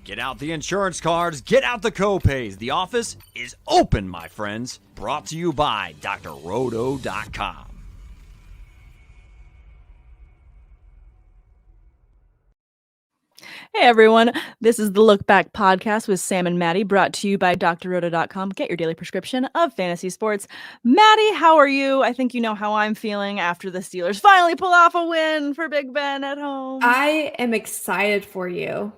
Get out the insurance cards, get out the copays. The office is open, my friends. Brought to you by drroto.com. Hey everyone, this is the Look Back podcast with Sam and Maddie, brought to you by drroto.com. Get your daily prescription of fantasy sports. Maddie, how are you? I think you know how I'm feeling after the Steelers finally pull off a win for Big Ben at home. I am excited for you.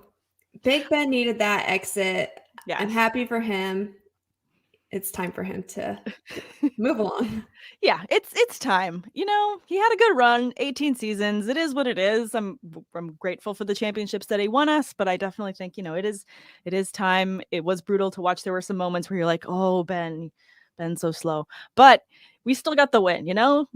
Big Ben needed that exit. Yes. I'm happy for him. It's time for him to move along. Yeah, it's time. You know, he had a good run, 18 seasons. It is what it is. I'm grateful for the championships that he won us, but I definitely think, you know, it is time. It was brutal to watch. There were some moments where you're like, oh, Ben's so slow. But we still got the win, you know?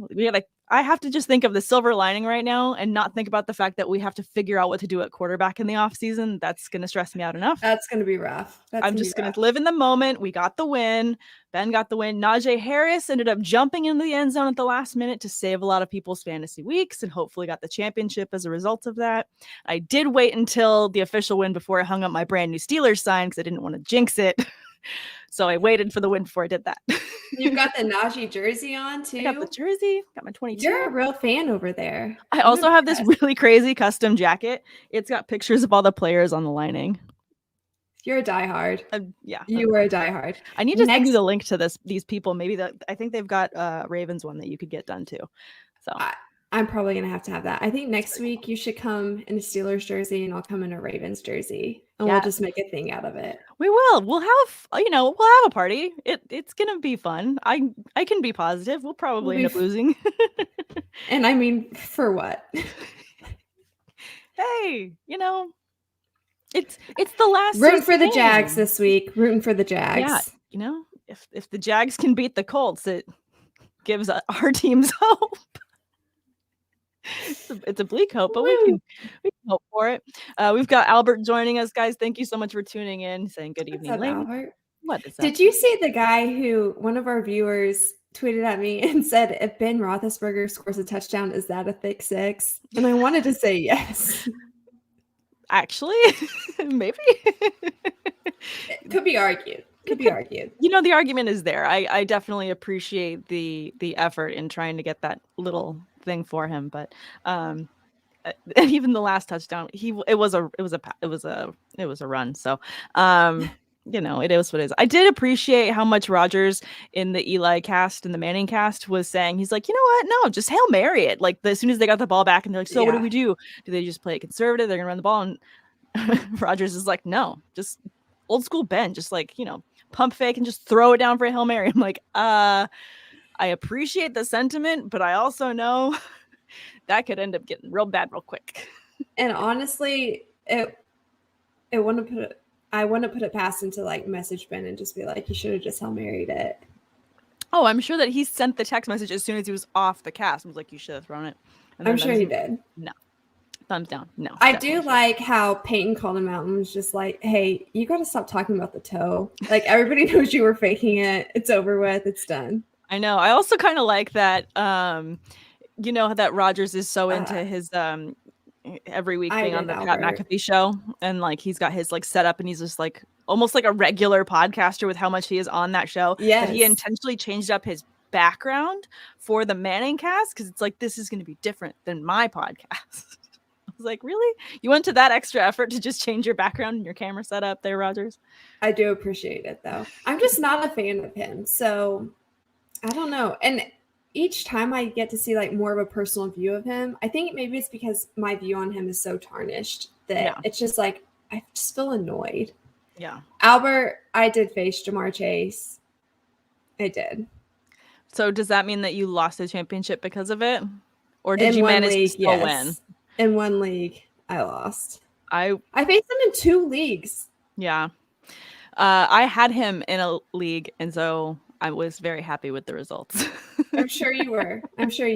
I have to just think of the silver lining right now and not think about the fact that we have to figure out what to do at quarterback in the offseason. That's going to stress me out enough. That's going to be rough. I'm just going to live in the moment. We got the win. Ben got the win. Najee Harris ended up jumping into the end zone at the last minute to save a lot of people's fantasy weeks and hopefully got the championship as a result of that. I did wait until the official win before I hung up my brand new Steelers sign because I didn't want to jinx it. So I waited for the win before I did that. You've got the Najee jersey on too. I got the jersey, got my 22. You're a real fan over there. I also have this really crazy custom jacket. It's got pictures of all the players on the lining. You're a diehard. Yeah. You were a diehard. I need to send you the link to these people. Maybe I think they've got Ravens one that you could get done too. So I'm probably going to have that. I think next week you should come in a Steelers jersey and I'll come in a Ravens jersey and we'll just make a thing out of it. We will. We'll have a party. It's going to be fun. I can be positive. We'll probably end up losing. And I mean, for what? Hey, you know, it's the last rooting for the Jags this week. Rooting for the Jags. Yeah, you know, if the Jags can beat the Colts, it gives our teams hope. It's a bleak hope, but we can hope for it. We've got Albert joining us, guys. Thank you so much for tuning in, saying good evening. What's up, Albert? What is that? Did you see the guy who one of our viewers tweeted at me and said, if Ben Roethlisberger scores a touchdown, is that a thick six? And I wanted to say yes. Actually, maybe. It could be argued. You know, the argument is there. I definitely appreciate the effort in trying to get that little thing for him, but and even the last touchdown, it was a run. So you know, it is what it is. I did appreciate how much Rodgers in the Eli cast and the Manning cast was saying, he's like, you know what? No, just Hail Mary it. Like as soon as they got the ball back and they're like, so what do we do? Do they just play it conservative? They're gonna run the ball, and Rodgers is like, no, just old school Ben, just like, you know, pump fake and just throw it down for a Hail Mary. I'm like, I appreciate the sentiment, but I also know that could end up getting real bad real quick. And honestly, I wouldn't put it past him to like message Ben and just be like, you should have just Hail Married it. Oh, I'm sure that he sent the text message as soon as he was off the cast. I was like, you should have thrown it. I'm sure he did. No. Thumbs down. No. I do like how Peyton called him out and was just like, hey, you got to stop talking about the toe. Like everybody knows you were faking it. It's over with. It's done. I know. I also kind of like that, you know, that Rodgers is so into his every week being on the Pat McAfee show. And like he's got his like setup and he's just like almost like a regular podcaster with how much he is on that show. Yes. But he intentionally changed up his background for the Manning cast because it's like, this is going to be different than my podcast. I was like, really? You went to that extra effort to just change your background and your camera setup there, Rodgers? I do appreciate it though. I'm just not a fan of him. So I don't know. And each time I get to see like more of a personal view of him, I think maybe it's because my view on him is so tarnished that it's just like, I just feel annoyed. Yeah. Albert, I did face Jamar Chase. I did. So does that mean that you lost the championship because of it? Or did you manage to still win? In one league, I lost. I faced him in 2 leagues. Yeah. I had him in a league, and so I was very happy with the results. I'm sure you were. Sorry.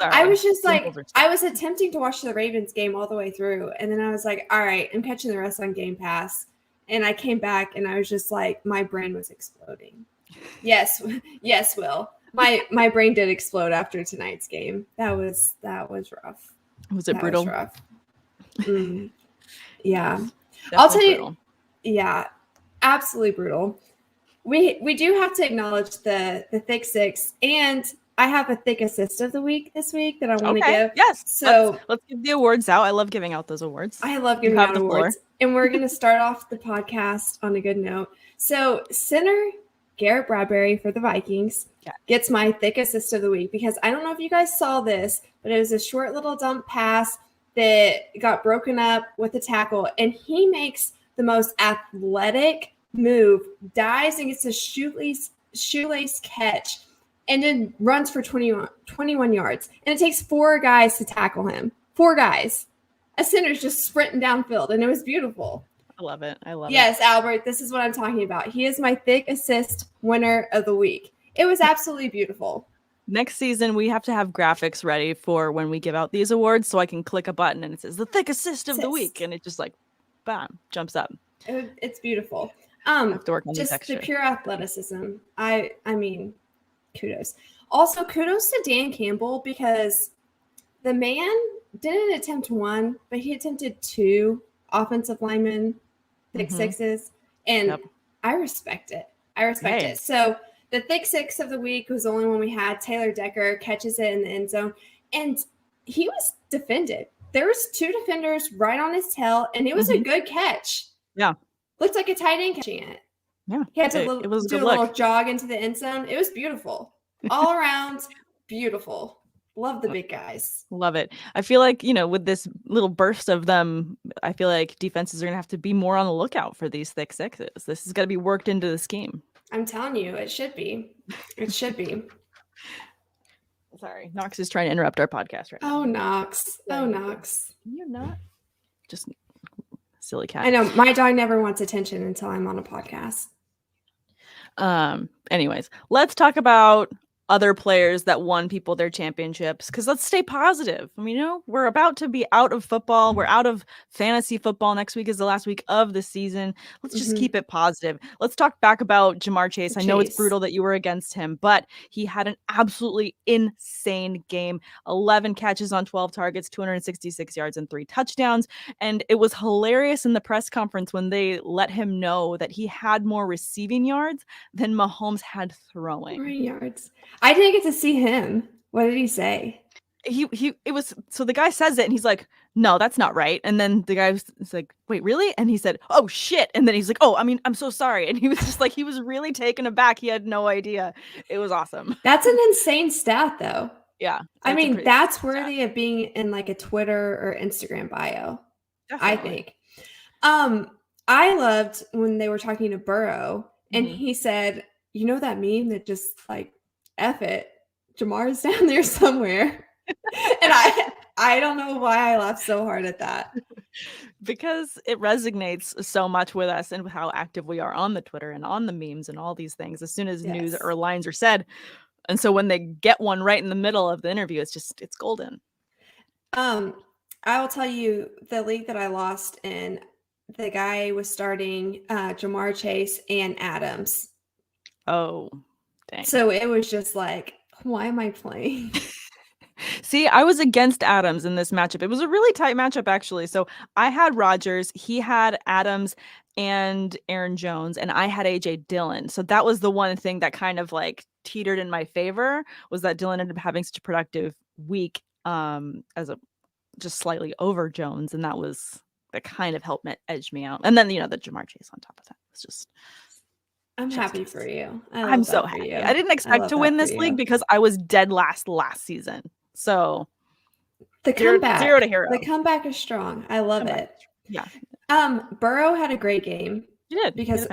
I was just like, I was attempting to watch the Ravens game all the way through. And then I was like, all right, I'm catching the rest on Game Pass. And I came back and I was just like, my brain was exploding. Yes, Will. My brain did explode after tonight's game. That was rough. Was it brutal? Was rough. Yeah. I'll tell you, yeah, absolutely brutal. We do have to acknowledge the thick six, and I have a thick assist of the week this week that I want to give. Yes. So let's give the awards out. I love giving out those awards. I love giving out awards. And we're going to start off the podcast on a good note. So center Garrett Bradbury for the Vikings gets my thick assist of the week, because I don't know if you guys saw this, but it was a short little dump pass that got broken up with a tackle, and he makes the most athletic move, dives and gets a shoelace catch, and then runs for 21 yards. And it takes 4 guys to tackle him. 4 guys. A center's just sprinting downfield, and it was beautiful. I love it. Yes, Albert, this is what I'm talking about. He is my thick assist winner of the week. It was absolutely beautiful. Next season, we have to have graphics ready for when we give out these awards, so I can click a button and it says the thick assist of the week, and it just like, bam, jumps up. It's beautiful. Have to work on just the pure athleticism. I mean, kudos. Also, kudos to Dan Campbell, because the man didn't attempt 1, but he attempted 2 offensive linemen thick sixes, and I respect it. It. So the thick six of the week was the only one we had. Taylor Decker catches it in the end zone, and he was defended. There was 2 defenders right on his tail, and it was a good catch. Yeah. Looked like a tight end catching it. Yeah. He had to do a little jog into the end zone. It was beautiful. All around, beautiful. Love the big guys. Love it. I feel like, with this little burst of them, I feel like defenses are going to have to be more on the lookout for these thick sixes. This has got to be worked into the scheme. I'm telling you, it should be. It should be. Sorry. Knox is trying to interrupt our podcast right now. Oh, Knox. You're not. Just silly cat. I know. My dog never wants attention until I'm on a podcast. Anyways, let's talk about other players that won people their championships, because let's stay positive. I mean, we're about to be out of football. We're out of fantasy football. Next week is the last week of the season. Let's just keep it positive. Let's talk back about Jamar Chase. I know it's brutal that you were against him, but he had an absolutely insane game. 11 catches on 12 targets, 266 yards and 3 touchdowns. And it was hilarious in the press conference when they let him know that he had more receiving yards than Mahomes had throwing. 3 yards. I didn't get to see him. What did he say? So the guy says it and he's like, no, that's not right. And then the guy was like, wait, really? And he said, oh shit. And then he's like, oh, I mean, I'm so sorry. And he was just like, he was really taken aback. He had no idea. It was awesome. That's an insane stat though. Yeah. I mean, that's worthy of being in like a Twitter or Instagram bio. Definitely. I think. I loved when they were talking to Burrow and he said, that meme that just like, F it, Jamar's down there somewhere. And I don't know why I laughed so hard at that. Because it resonates so much with us and how active we are on the Twitter and on the memes and all these things as soon as news or lines are said. And so when they get one right in the middle of the interview, it's golden. I will tell you, the league that I lost in, the guy was starting Jamar Chase and Adams. Oh, dang. So it was just like, why am I playing? See, I was against Adams in this matchup. It was a really tight matchup, actually. So I had Rodgers, he had Adams and Aaron Jones, and I had AJ Dillon. So that was the one thing that kind of like teetered in my favor, was that Dillon ended up having such a productive week as a just slightly over Jones. And that kind of helped edge me out. And then, the Jamar Chase on top of that. It's just... I'm happy for you. I'm so happy. I didn't expect to win this league because I was dead last season. So the comeback, 0 to hero. The comeback is strong. I love it. Yeah. Burrow had a great game. He did. Because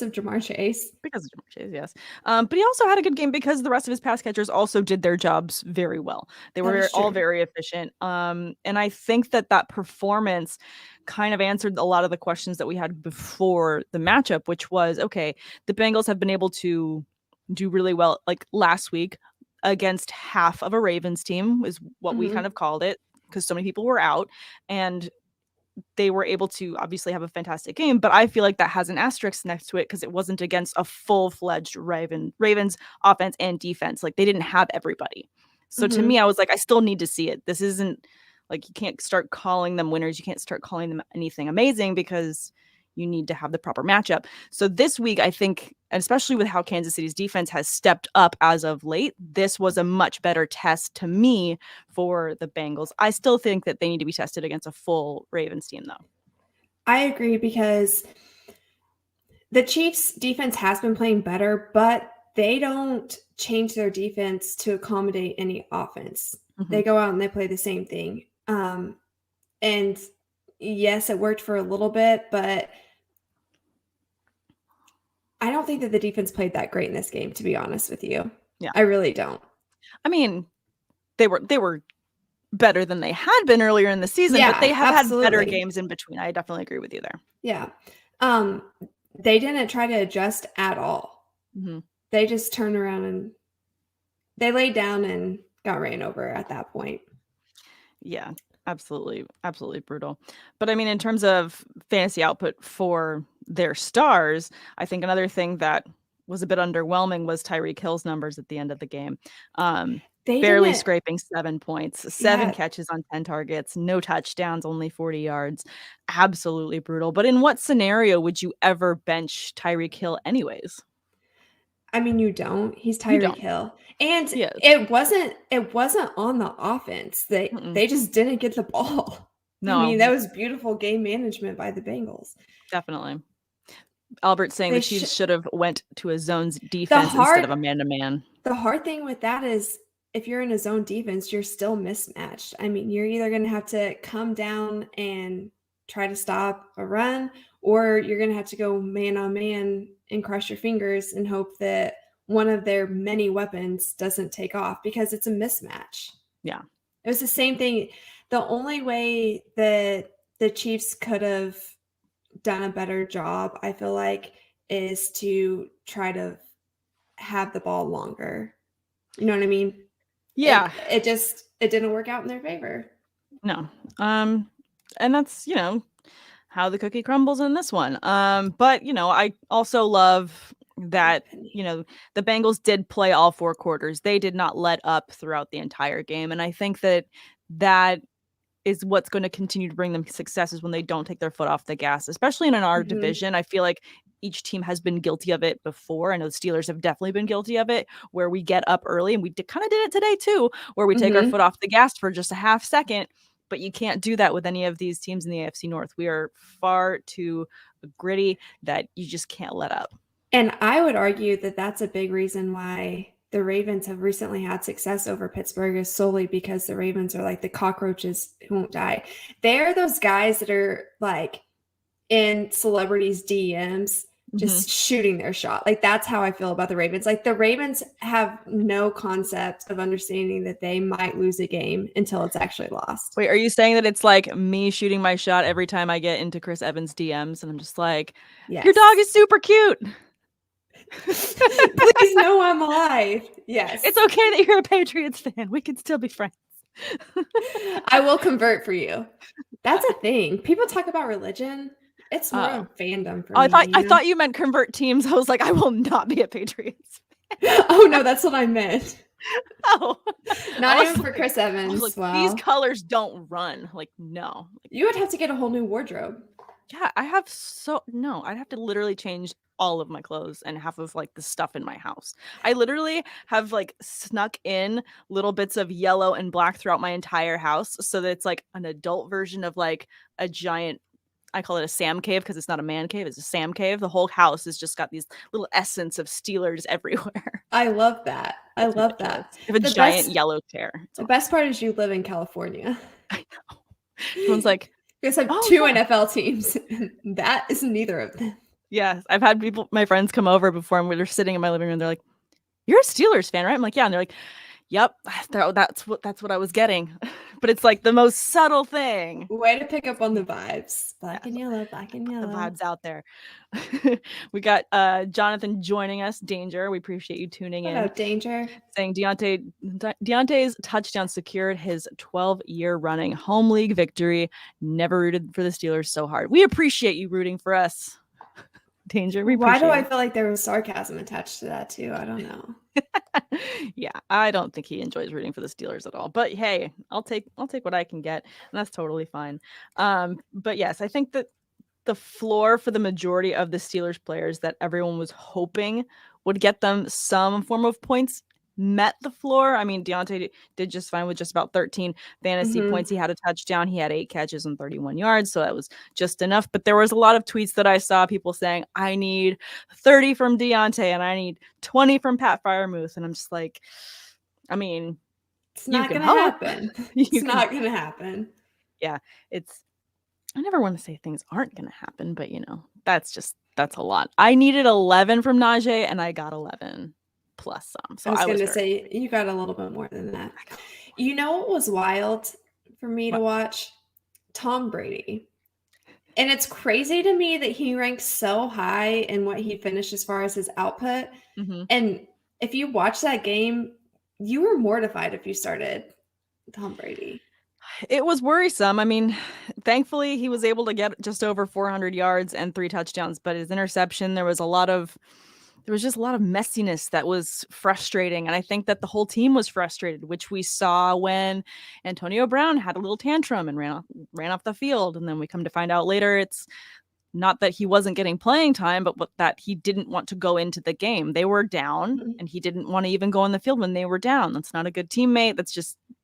of Jamar Chase. Because of Jamar Chase, yes. But he also had a good game because the rest of his pass catchers also did their jobs very well. They were all very efficient. And I think that performance kind of answered a lot of the questions that we had before the matchup, which was, okay, the Bengals have been able to do really well, like last week against half of a Ravens team is what we kind of called it, because so many people were out, and they were able to obviously have a fantastic game, but I feel like that has an asterisk next to it because it wasn't against a full-fledged Ravens offense and defense. Like, they didn't have everybody. So to me, I was like, I still need to see it. This isn't Like, you can't start calling them winners. You can't start calling them anything amazing because you need to have the proper matchup. So this week, I think, and especially with how Kansas City's defense has stepped up as of late, this was a much better test to me for the Bengals. I still think that they need to be tested against a full Ravens team, though. I agree, because the Chiefs' defense has been playing better, but they don't change their defense to accommodate any offense. Mm-hmm. They go out and they play the same thing. And yes, it worked for a little bit, but I don't think that the defense played that great in this game, to be honest with you. Yeah. I really don't. I mean, they were better than they had been earlier in the season, but they have had better games in between. I definitely agree with you there. Yeah. They didn't try to adjust at all. Mm-hmm. They just turned around and they laid down and got ran over at that point. Yeah, absolutely. Absolutely brutal. But I mean, in terms of fantasy output for their stars, I think another thing that was a bit underwhelming was Tyreek Hill's numbers at the end of the game. Barely scraping 7 points, 7 catches on 10 targets, no touchdowns, only 40 yards. Absolutely brutal. But in what scenario would you ever bench Tyreek Hill anyways? I mean, you don't. He's Tyreek Hill. And it wasn't on the offense. They just didn't get the ball. No. I mean, that was beautiful game management by the Bengals. Definitely. Albert's saying the Chiefs should have went to a zones defense instead of a man-to-man. The hard thing with that is, if you're in a zone defense, you're still mismatched. I mean, you're either going to have to come down and try to stop a run, or you're going to have to go man on man and cross your fingers and hope that one of their many weapons doesn't take off, because it's a mismatch. Yeah. It was the same thing. The only way that the Chiefs could have done a better job, I feel like, is to try to have the ball longer. You know what I mean? Yeah. It didn't work out in their favor. No. And that's, how the cookie crumbles in this one. But, I also love that, the Bengals did play all 4 quarters. They did not let up throughout the entire game. And I think that is what's going to continue to bring them success, is when they don't take their foot off the gas, especially in our division. I feel like each team has been guilty of it before. I know the Steelers have definitely been guilty of it, where we get up early, and we kind of did it today too, where we take our foot off the gas for just a half second. But you can't do that with any of these teams in the AFC North. We are far too gritty that you just can't let up. And I would argue that that's a big reason why the Ravens have recently had success over Pittsburgh, is solely because the Ravens are like the cockroaches who won't die. They're those guys that are like in celebrities' DMs, just shooting their shot. Like, that's how I feel about the Ravens. Like, the Ravens have no concept of understanding that they might lose a game until it's actually lost. Wait, are you saying that it's like me shooting my shot every time I get into Chris Evans' DMs, and I'm just like, your dog is super cute. Please know I'm alive. Yes. It's okay that you're a Patriots fan. We can still be friends. I will convert for you. That's a thing. People talk about religion. It's more of fandom for me. I thought you meant convert teams. I was like, I will not be a Patriots fan. Oh, no, that's what I meant. Oh. Not even for Chris Evans. Like, wow. These colors don't run. Like, no. You would have to get a whole new wardrobe. Yeah, I'd have to literally change all of my clothes and half of like the stuff in my house. I literally have like snuck in little bits of yellow and black throughout my entire house, so that it's like an adult version of like a giant, I call it a Sam cave because it's not a man cave, it's a Sam cave. The whole house has just got these little essence of Steelers everywhere. I love that. I love that. I have a giant yellow chair. The best part is you live in California. I know. Everyone's like, you guys have 2 NFL teams. That is neither of them. Yes, I've had my friends come over before, and we're sitting in my living room. They're like, "You're a Steelers fan, right?" I'm like, "Yeah," and they're like, "Yep, that's what I was getting." But it's like the most subtle thing. Way to pick up on the vibes. Black and yellow, black and yellow. The vibes out there. We got Jonathan joining us. Danger, we appreciate you tuning in. Hello, Danger. Saying Deontay's touchdown secured his 12-year running home league victory. Never rooted for the Steelers so hard. We appreciate you rooting for us. Danger. Why do I feel like there was sarcasm attached to that too? I don't know. Yeah, I don't think he enjoys rooting for the Steelers at all. But hey, I'll take what I can get, and that's totally fine. But yes, I think that the floor for the majority of the Steelers players that everyone was hoping would get them some form of points met the floor. I mean, Deontay did just fine with just about 13 fantasy points. He had a touchdown. He had 8 catches and 31 yards. So that was just enough. But there was a lot of tweets that I saw people saying, I need 30 from Deontay and I need 20 from Pat Freiermuth. And I'm just like, I mean, it's not going to happen. It's not going to happen. Yeah, I never want to say things aren't going to happen, but that's a lot. I needed 11 from Najee and I got 11 plus some. So I was going to say you got a little bit more than that. You know what was wild for me to watch? Tom Brady. And it's crazy to me that he ranks so high in what he finished as far as his output. Mm-hmm. And if you watch that game, you were mortified if you started Tom Brady. It was worrisome. I mean, thankfully he was able to get just over 400 yards and 3 touchdowns, but his interception, there was just a lot of messiness that was frustrating. And I think that the whole team was frustrated, which we saw when Antonio Brown had a little tantrum and ran off the field. And then we come to find out later, it's not that he wasn't getting playing time, but that he didn't want to go into the game. They were down and he didn't want to even go on the field when they were down. That's not a good teammate.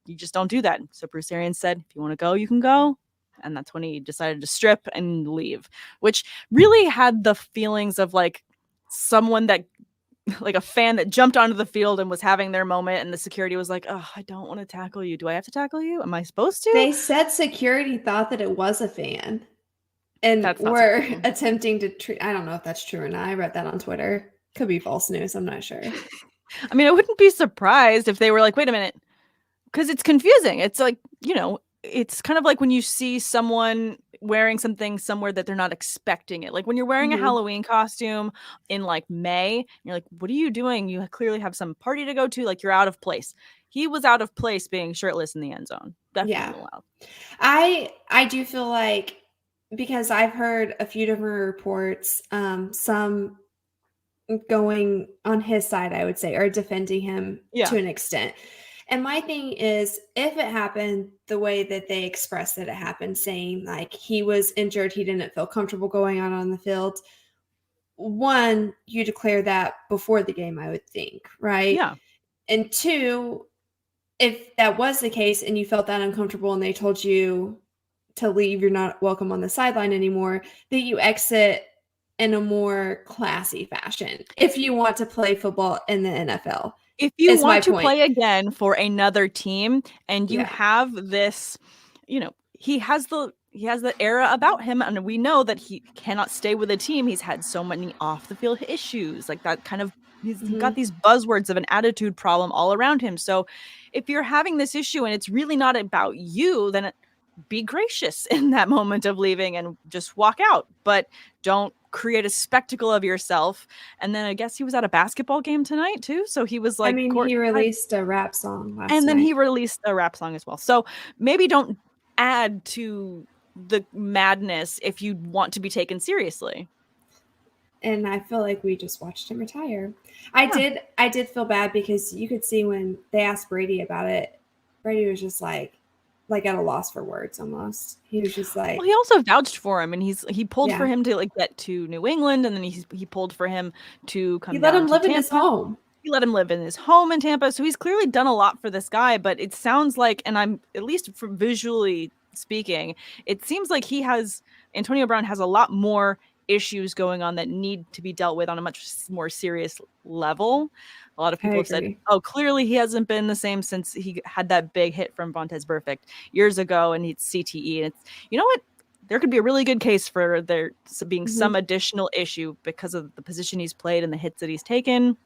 You just don't do that. So Bruce Arians said, if you want to go, you can go. And that's when he decided to strip and leave, which really had the feelings of like someone that, like a fan that jumped onto the field and was having their moment. And the security was like, oh, I don't want to tackle you. Do I have to tackle you? Am I supposed to? They said security thought that it was a fan. And we're attempting to treat, I don't know if that's true or not. I read that on Twitter. Could be false news. I'm not sure. I mean, I wouldn't be surprised if they were like, wait a minute. Because it's confusing. It's like, it's kind of like when you see someone wearing something somewhere that they're not expecting it. Like when you're wearing a Halloween costume in like May, you're like, what are you doing? You clearly have some party to go to. Like you're out of place. He was out of place being shirtless in the end zone. Definitely allowed. I do feel like, because I've heard a few different reports, some going on his side, I would say, or defending him to an extent. And my thing is, if it happened the way that they expressed that it happened, saying like he was injured, he didn't feel comfortable going out on the field. One, you declare that before the game, I would think, right? Yeah. And 2, if that was the case and you felt that uncomfortable and they told you to leave, you're not welcome on the sideline anymore, that you exit in a more classy fashion if you want to play football in the NFL. If you want to play again for another team and you have this, he has the era about him, and we know that he cannot stay with a team. He's had so many off the field issues, like that kind of, he's got these buzzwords of an attitude problem all around him. So if you're having this issue and it's really not about you, then be gracious in that moment of leaving and just walk out, but don't create a spectacle of yourself. And then I guess he was at a basketball game tonight too. So he was like, he released a rap song last night. And then he released a rap song as well. So maybe don't add to the madness if you want to be taken seriously. And I feel like we just watched him retire. I did feel bad because you could see when they asked Brady about it, Brady was just like at a loss for words almost. He was just like, well, he also vouched for him, and he pulled for him to like get to New England, and then he pulled for him to come. He let him live in his home. He let him live in his home in Tampa. So he's clearly done a lot for this guy, but it sounds like, and I'm at least from visually speaking, it seems like Antonio Brown has a lot more issues going on that need to be dealt with on a much more serious level. A lot of people have said, oh, clearly he hasn't been the same since he had that big hit from Vontaze Burfict years ago, and he's CTE. And it's, you know what? There could be a really good case for there being some additional issue because of the position he's played and the hits that he's taken.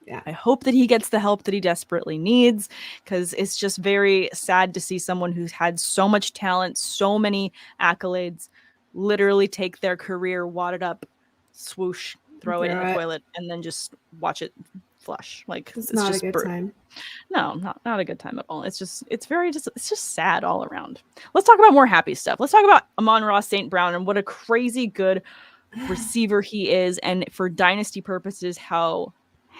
Yeah. I hope that he gets the help that he desperately needs, because it's just very sad to see someone who's had so much talent, so many accolades, literally take their career wadded up, swoosh, throw it in the toilet, and then just watch it flush. Like it's not just a good time. No, not a good time at all. It's just sad all around. Let's talk about more happy stuff. Let's talk about Amon-Ra St. Brown and what a crazy good receiver he is, and for dynasty purposes, how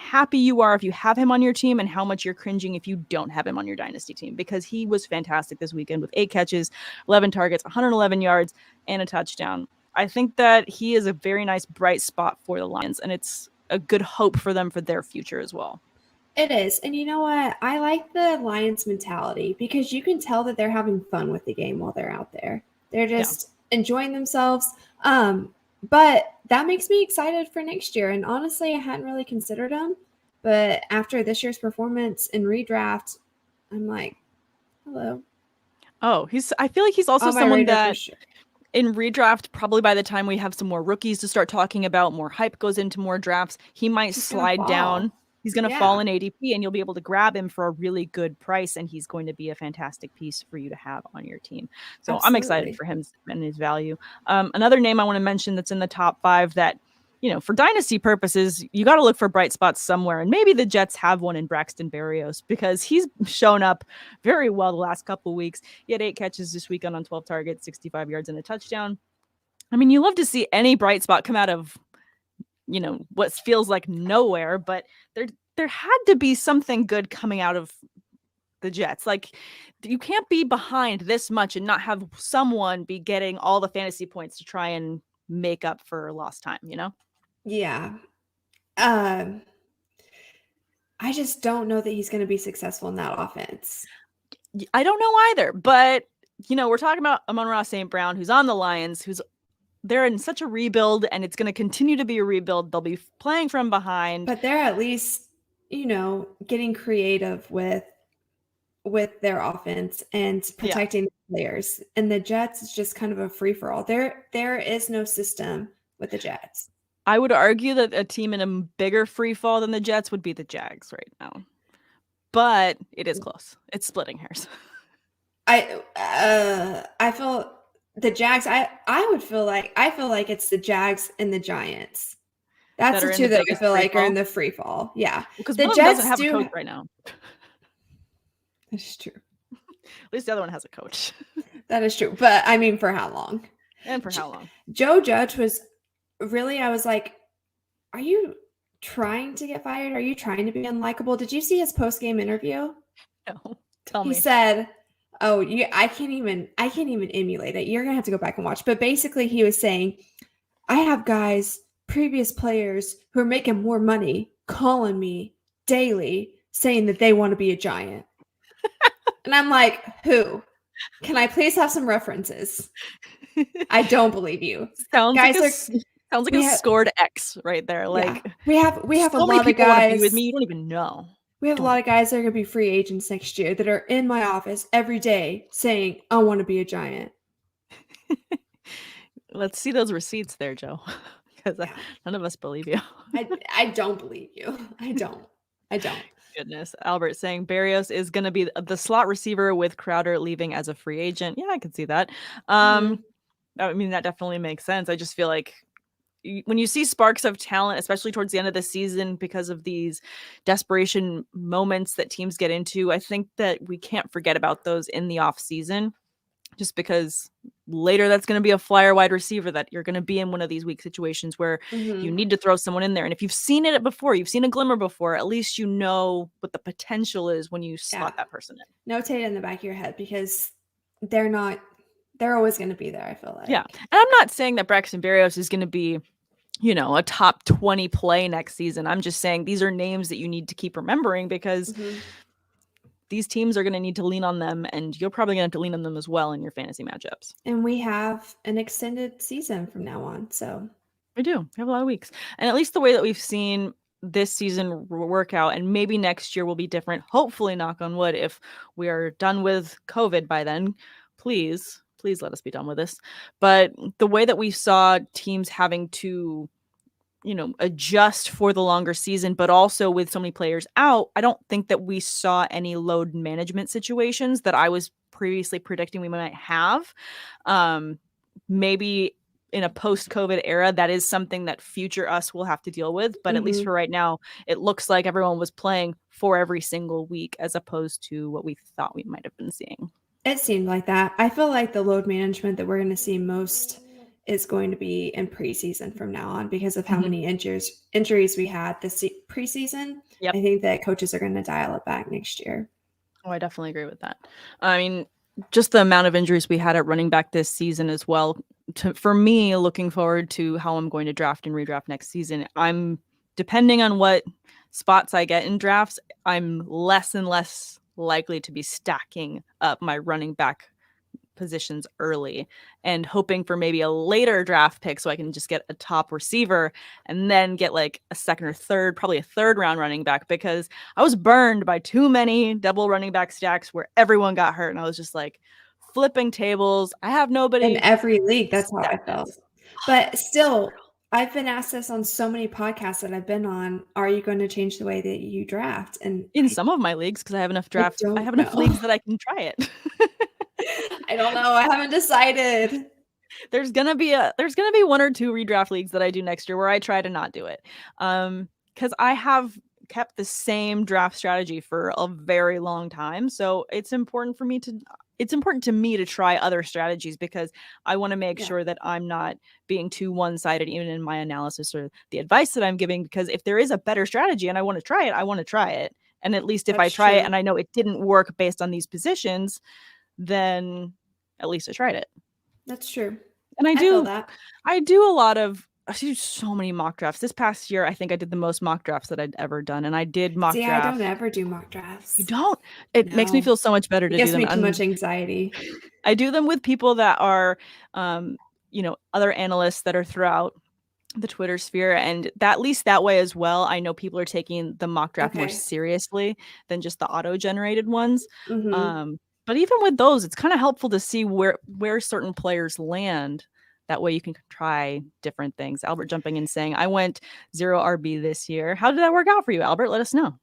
happy you are if you have him on your team and how much you're cringing if you don't have him on your dynasty team, because he was fantastic this weekend with 8 catches, 11 targets, 111 yards, and a touchdown. I think that he is a very nice bright spot for the Lions, and it's a good hope for them for their future as well. It is. And you know what? I like the Lions mentality because you can tell that they're having fun with the game while they're out there. They're just enjoying themselves. But that makes me excited for next year. And honestly, I hadn't really considered him. But after this year's performance in redraft, I'm like, hello. Oh, I feel like he's also someone that in redraft, probably by the time we have some more rookies to start talking about, more hype goes into more drafts, he might slide down. He's going to fall in ADP, and you'll be able to grab him for a really good price, and he's going to be a fantastic piece for you to have on your team. So I'm excited for him and his value. Another name I want to mention that's in the top 5 that, for dynasty purposes, you got to look for bright spots somewhere. And maybe the Jets have one in Braxton Berrios, because he's shown up very well the last couple of weeks. He had 8 catches this weekend on 12 targets, 65 yards, and a touchdown. I mean, you love to see any bright spot come out of what feels like nowhere, but there had to be something good coming out of the Jets. Like, you can't be behind this much and not have someone be getting all the fantasy points to try and make up for lost time, Yeah. I just don't know that he's going to be successful in that offense. I don't know either, but we're talking about Amon-Ra St. Brown, who's on the Lions, they're in such a rebuild, and it's going to continue to be a rebuild. They'll be playing from behind. But they're at least, getting creative with their offense and protecting the players. And the Jets is just kind of a free-for-all. There is no system with the Jets. I would argue that a team in a bigger free fall than the Jets would be the Jags right now. But it is close. It's splitting hairs. I feel the Jags, I feel like it's the Jags and the Giants. That's the two that I feel like are in the free fall. Yeah. Because the Jets doesn't have a coach right now. That's true. At least the other one has a coach. That is true. But I mean, for how long? And for how long? Joe Judge was really, I was like, are you trying to get fired? Are you trying to be unlikable? Did you see his post-game interview? No. Tell me. He said, oh, I can't even emulate it. You're going to have to go back and watch. But basically he was saying, I have guys, previous players who are making more money calling me daily saying that they want to be a Giant. And I'm like, who? Can I please have some references? I don't believe you. Sounds like a scored X right there. Like, yeah. we have so a lot of guys with me. You don't even know. We have a lot of guys that are going to be free agents next year that are in my office every day saying, I want to be a Giant. Let's see those receipts there, Joe. Because none of us believe you. I don't believe you. I don't. Goodness. Albert saying Berrios is going to be the slot receiver with Crowder leaving as a free agent. Yeah, I can see that. I mean, that definitely makes sense. I just feel like when you see sparks of talent, especially towards the end of the season, because of these desperation moments that teams get into, I think that we can't forget about those in the off season, just because later that's going to be a flyer wide receiver that you're going to be in one of these weak situations where you need to throw someone in there. And if you've seen it before, you've seen a glimmer before, at least you know what the potential is when you slot that person in. Notate it in the back of your head, because they're always going to be there, I feel like. Yeah. And I'm not saying that Braxton Berrios is going to be, a top 20 play next season. I'm just saying these are names that you need to keep remembering, because these teams are going to need to lean on them, and you're probably going to have to lean on them as well in your fantasy matchups. And we have an extended season from now on. So we do. We have a lot of weeks. And at least the way that we've seen this season work out, and maybe next year will be different. Hopefully, knock on wood, if we are done with COVID by then, please let us be done with this. But the way that we saw teams having to, adjust for the longer season, but also with so many players out, I don't think that we saw any load management situations that I was previously predicting we might have. Maybe in a post-COVID era, that is something that future us will have to deal with. But at least for right now, it looks like everyone was playing for every single week, as opposed to what we thought we might have been seeing. It seemed like that. I feel like the load management that we're going to see most is going to be in preseason from now on because of how many injuries we had this preseason. Yep. I think that coaches are going to dial it back next year. Oh, I definitely agree with that. I mean, just the amount of injuries we had at running back this season as well. For me, looking forward to how I'm going to draft and redraft next season. I'm depending on what spots I get in drafts, I'm less and less likely to be stacking up my running back positions early and hoping for maybe a later draft pick so I can just get a top receiver and then get like a second or third, probably a third round running back, because I was burned by too many double running back stacks where everyone got hurt and I was just like flipping tables. I have nobody in every league. That's how I felt. But still, I've been asked this on so many podcasts that I've been on. Are you going to change the way that you draft? And in some of my leagues, because I have enough drafts, I have enough leagues that I can try it. I don't know. I haven't decided. There's gonna be one or two redraft leagues that I do next year where I try to not do it. Because I have kept the same draft strategy for a very long time. So it's important to me to try other strategies because I want to make sure that I'm not being too one-sided even in my analysis or the advice that I'm giving, because if there is a better strategy and I want to try it, I want to try it. And at least if I try it and I know it didn't work based on these positions, then at least I tried it. That's true. And I do so many mock drafts. This past year, I think I did the most mock drafts that I'd ever done. And I did mock drafts. I don't ever do mock drafts. You don't? It makes me feel so much better to do them. It gives me too much anxiety. I do them with people that are, other analysts that are throughout the Twitter sphere. And at least that way as well, I know people are taking the mock draft more seriously than just the auto-generated ones. But even with those, it's kind of helpful to see where certain players land. That way you can try different things. Albert jumping in saying, I went 0 RB this year. How did that work out for you, Albert? Let us know.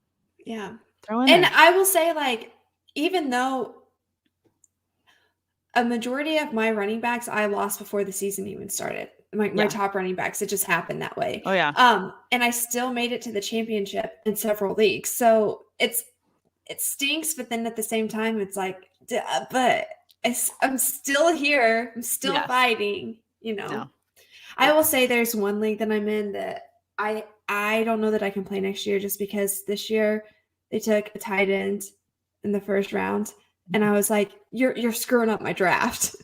Yeah. Throw in and there. I will say, like, even though a majority of my running backs I lost before the season even started, my top running backs, it just happened that way. Oh, yeah. And I still made it to the championship in several leagues. So it stinks, but then at the same time, it's like, but I'm still here. I'm still fighting, No. I will say there's one league that I'm in that I don't know that I can play next year just because this year they took a tight end in the first round. And I was like, you're screwing up my draft.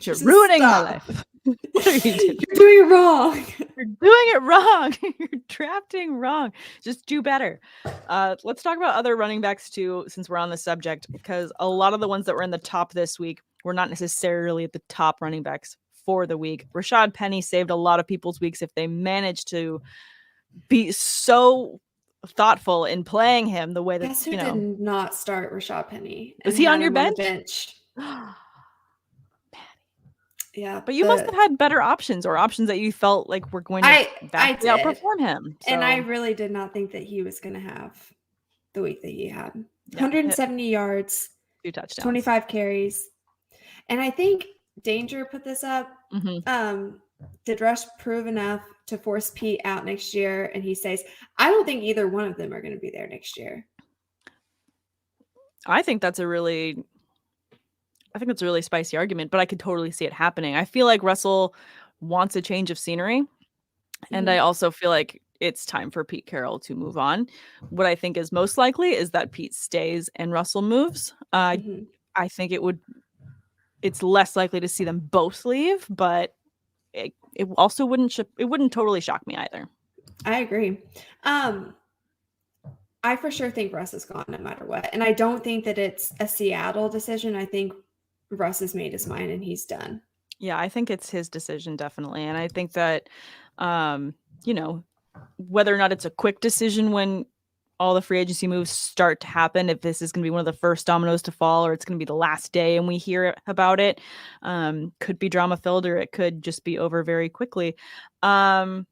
You're ruining my life. What are you doing? You're doing it wrong. You're doing it wrong. You're drafting wrong. Just do better. Let's talk about other running backs too, since we're on the subject, because a lot of the ones that were in the top this week were not necessarily the top running backs for the week. Rashad Penny saved a lot of people's weeks if they managed to be so thoughtful in playing him the way that Guess who did not start Rashad Penny? Was he on your bench? Yeah, but you must have had better options or options that you felt like were going to outperform him. So. And I really did not think that he was going to have the week that he had. 170 yards, 2 touchdowns, 25 carries. And I think Danger put this up. Did Rush prove enough to force Pete out next year? And he says, I don't think either one of them are going to be there next year. I think that's a really spicy argument, but I could totally see it happening. I feel like Russell wants a change of scenery. And I also feel like it's time for Pete Carroll to move on. What I think is most likely is that Pete stays and Russell moves. I think it's less likely to see them both leave, but it also wouldn't totally shock me either. I agree. I for sure think Russ is gone no matter what. And I don't think that it's a Seattle decision. I think Russ has made his mind and he's done. Yeah, I think it's his decision, definitely. And I think that, whether or not it's a quick decision when all the free agency moves start to happen, if this is going to be one of the first dominoes to fall or it's going to be the last day and we hear about it, could be drama filled or it could just be over very quickly. But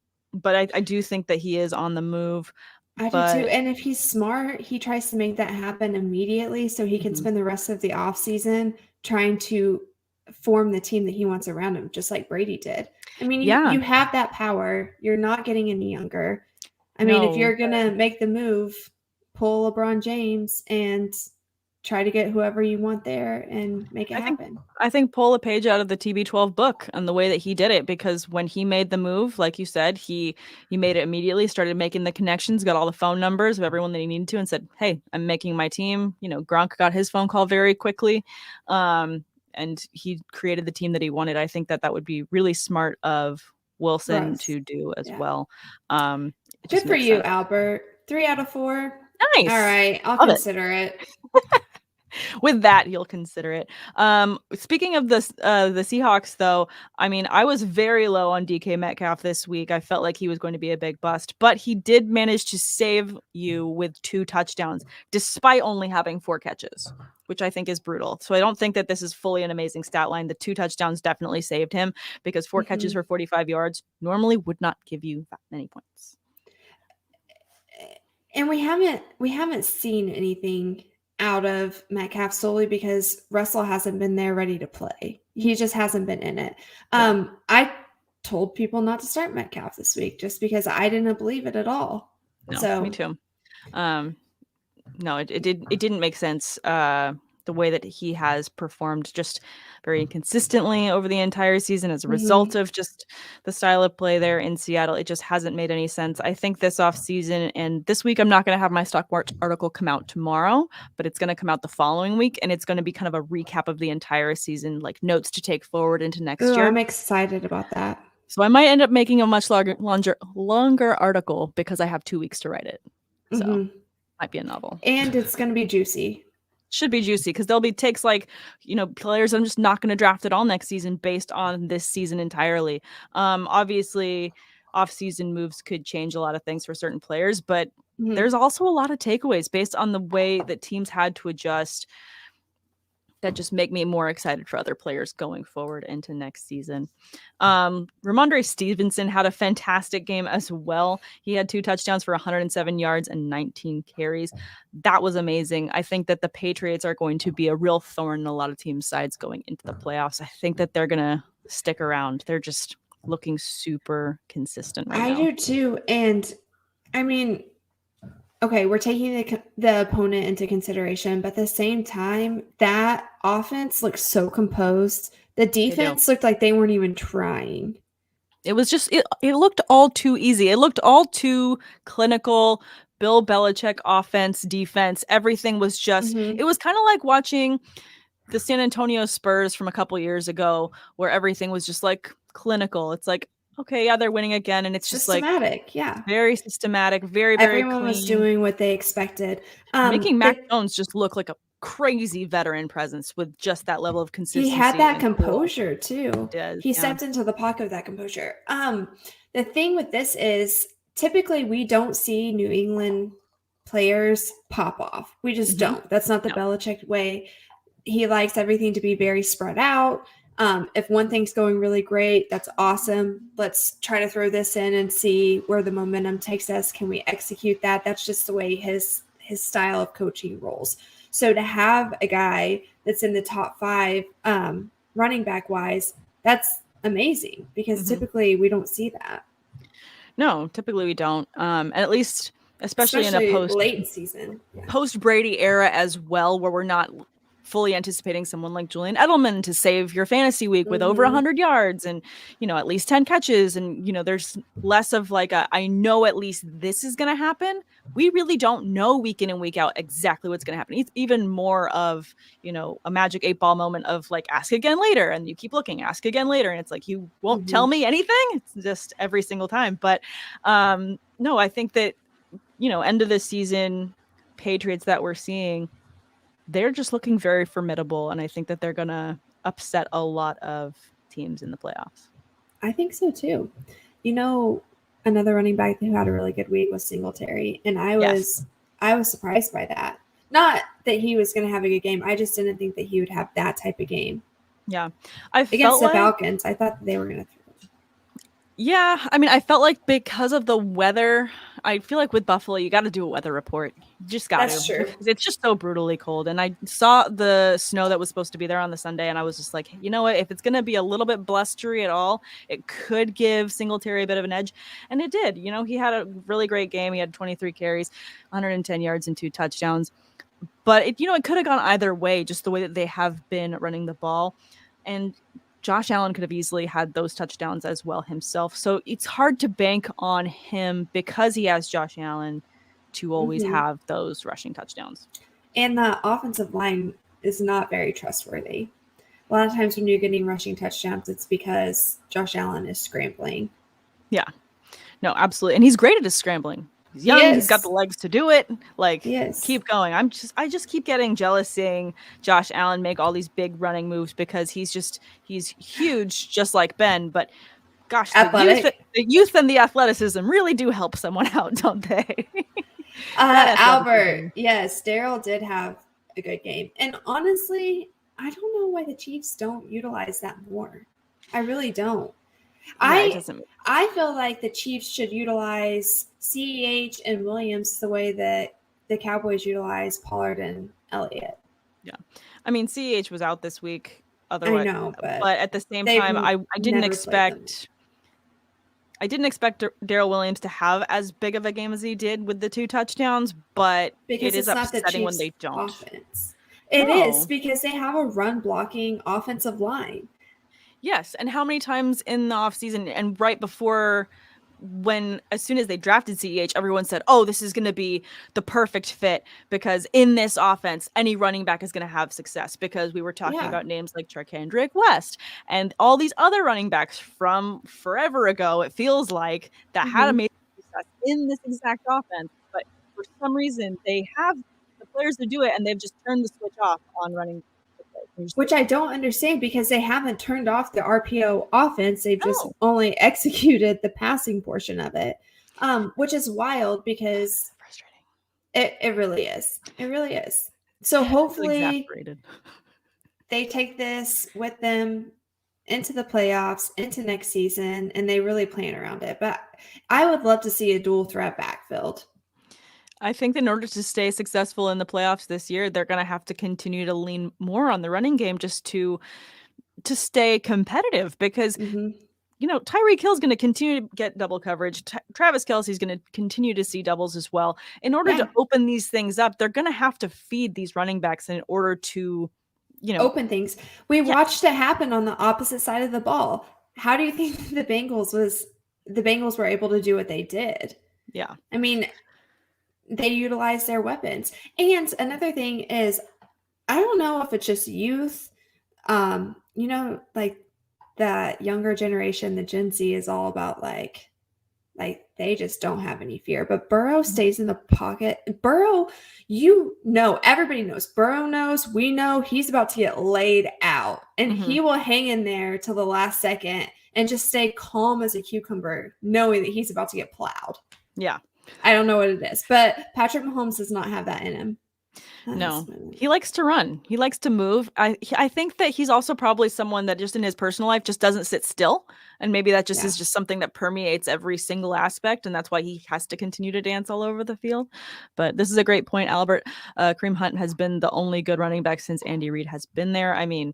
I do think that he is on the move. I do too. And if he's smart, he tries to make that happen immediately so he can spend the rest of the offseason trying to form the team that he wants around him, just like Brady did. I mean, you have that power. You're not getting any younger. I mean, if you're going to make the move, pull LeBron James and try to get whoever you want there and make it happen. I think pull a page out of the TB12 book and the way that he did it, because when he made the move, like you said, he made it immediately, started making the connections, got all the phone numbers of everyone that he needed to, and said, hey, I'm making my team. Gronk got his phone call very quickly, and he created the team that he wanted. I think that would be really smart of Wilson to do as well. Good for you, Albert. 3 out of 4. Nice. All right, I'll consider it. With that, he'll consider it. Speaking of the Seahawks, though, I mean, I was very low on DK Metcalf this week. I felt like he was going to be a big bust, but he did manage to save you with 2 touchdowns, despite only having 4 catches, which I think is brutal. So I don't think that this is fully an amazing stat line. The 2 touchdowns definitely saved him, because 4 catches for 45 yards normally would not give you that many points. And we haven't seen anything out of Metcalf solely because Russell hasn't been there ready to play. He just hasn't been in it. I told people not to start Metcalf this week just because I didn't believe it at all. No, me too. No, it didn't make sense. The way that he has performed just very consistently over the entire season as a result of just the style of play there in Seattle. It just hasn't made any sense. I think this offseason and this week, I'm not going to have my stock market article come out tomorrow, but it's going to come out the following week. And it's going to be kind of a recap of the entire season, like notes to take forward into next year. I'm excited about that. So I might end up making a much longer article because I have 2 weeks to write it. So might be a novel. And it's going to be juicy. Should be juicy because there'll be takes like, players I'm just not going to draft at all next season based on this season entirely. Obviously, off-season moves could change a lot of things for certain players, but there's also a lot of takeaways based on the way that teams had to adjust that just make me more excited for other players going forward into next season. Ramondre Stevenson had a fantastic game as well. He had 2 touchdowns for 107 yards and 19 carries. That was amazing. I think that the Patriots are going to be a real thorn in a lot of teams' sides going into the playoffs. I think that they're going to stick around. They're just looking super consistent right now. I do too. And I mean, okay, we're taking the opponent into consideration, but at the same time, that offense looks so composed. The defense looked like they weren't even trying. It was just, it looked all too easy. It looked all too clinical. Bill Belichick offense, defense, everything was just, it was kind of like watching the San Antonio Spurs from a couple years ago where everything was just like clinical. It's like, okay, yeah, they're winning again, and it's just systematic, very systematic, very, very everyone clean. Was doing what they expected, making Mac Jones just look like a crazy veteran presence with just that level of consistency. He had that composure too. He stepped into the pocket with that composure. The thing with this is typically we don't see New England players pop off. We just don't. That's not the Belichick way. He likes everything to be very spread out. If one thing's going really great, that's awesome. Let's try to throw this in and see where the momentum takes us. Can we execute that? That's just the way his style of coaching rolls. So to have a guy that's in the top 5 running back wise, that's amazing because typically we don't see that. No, typically we don't. And at least, especially in a late season, post Brady era as well, where we're not fully anticipating someone like Julian Edelman to save your fantasy week with over 100 yards and, at least 10 catches. And, there's less of like I know at least this is going to happen. We really don't know week in and week out exactly what's going to happen. It's even more of, a magic 8-ball moment of like, ask again later. And you keep looking, ask again later. And it's like, you won't tell me anything. It's just every single time. But no, I think that, end of the season Patriots that we're seeing, they're just looking very formidable, and I think that they're going to upset a lot of teams in the playoffs. I think so too. Another running back who had a really good week was Singletary, and I was surprised by that. Not that he was going to have a good game. I just didn't think that he would have that type of game. Yeah. Against the Falcons, I thought that they were going to throw. Yeah, I mean, I felt like because of the weather, I feel like with Buffalo, you got to do a weather report. You just got to. That's true. It's just so brutally cold. And I saw the snow that was supposed to be there on the Sunday, and I was just like, you know what? If it's going to be a little bit blustery at all, it could give Singletary a bit of an edge. And it did. He had a really great game. He had 23 carries, 110 yards, and 2 touchdowns. But it could have gone either way, just the way that they have been running the ball. And Josh Allen could have easily had those touchdowns as well himself. So it's hard to bank on him because he has Josh Allen to always have those rushing touchdowns. And the offensive line is not very trustworthy. A lot of times when you're getting rushing touchdowns, it's because Josh Allen is scrambling. Yeah. No, absolutely. And he's great at his scrambling. He's young. He's got the legs to do it. Like, keep going. I just keep getting jealous seeing Josh Allen make all these big running moves because he's huge, just like Ben. But gosh, the youth and the athleticism really do help someone out, don't they? Albert, yes, Daryl did have a good game. And honestly, I don't know why the Chiefs don't utilize that more. I really don't. I feel like the Chiefs should utilize CEH and Williams the way that the Cowboys utilize Pollard and Elliott. Yeah. I mean, CEH was out this week. Otherwise, I know, but at the same time, I didn't expect Daryl Williams to have as big of a game as he did with the 2 touchdowns, but because it is upsetting when they don't. Offense. It is because they have a run blocking offensive line. Yes, and how many times in the offseason and right before as soon as they drafted CEH, everyone said, oh, this is going to be the perfect fit because in this offense, any running back is going to have success because we were talking about names like Charkandrick West and all these other running backs from forever ago, it feels like, that had amazing success in this exact offense. But for some reason, they have the players to do it, and they've just turned the switch off on running. Which I don't understand because they haven't turned off the RPO offense. They've just only executed the passing portion of it, which is wild because it really is. It really is. So hopefully they take this with them into the playoffs, into next season, and they really plan around it. But I would love to see a dual threat backfield. I think in order to stay successful in the playoffs this year, they're going to have to continue to lean more on the running game just to stay competitive because, Tyreek Hill's going to continue to get double coverage. Travis Kelce's going to continue to see doubles as well. In order to open these things up, they're going to have to feed these running backs in order to, open things. We watched it happen on the opposite side of the ball. How do you think the Bengals were able to do what they did? Yeah. I mean, they utilize their weapons. And another thing is, I don't know if it's just youth, like that younger generation, the Gen Z is all about like they just don't have any fear. But Burrow stays in the pocket. Burrow, everybody knows. Burrow knows. We know he's about to get laid out. And he will hang in there till the last second and just stay calm as a cucumber, knowing that he's about to get plowed. Yeah. I don't know what it is, but Patrick Mahomes does not have that in him. No, he likes to run. He likes to move. I think that he's also probably someone that just in his personal life just doesn't sit still. And maybe that just is just something that permeates every single aspect. And that's why he has to continue to dance all over the field. But this is a great point, Albert. Kareem Hunt has been the only good running back since Andy Reid has been there. I mean,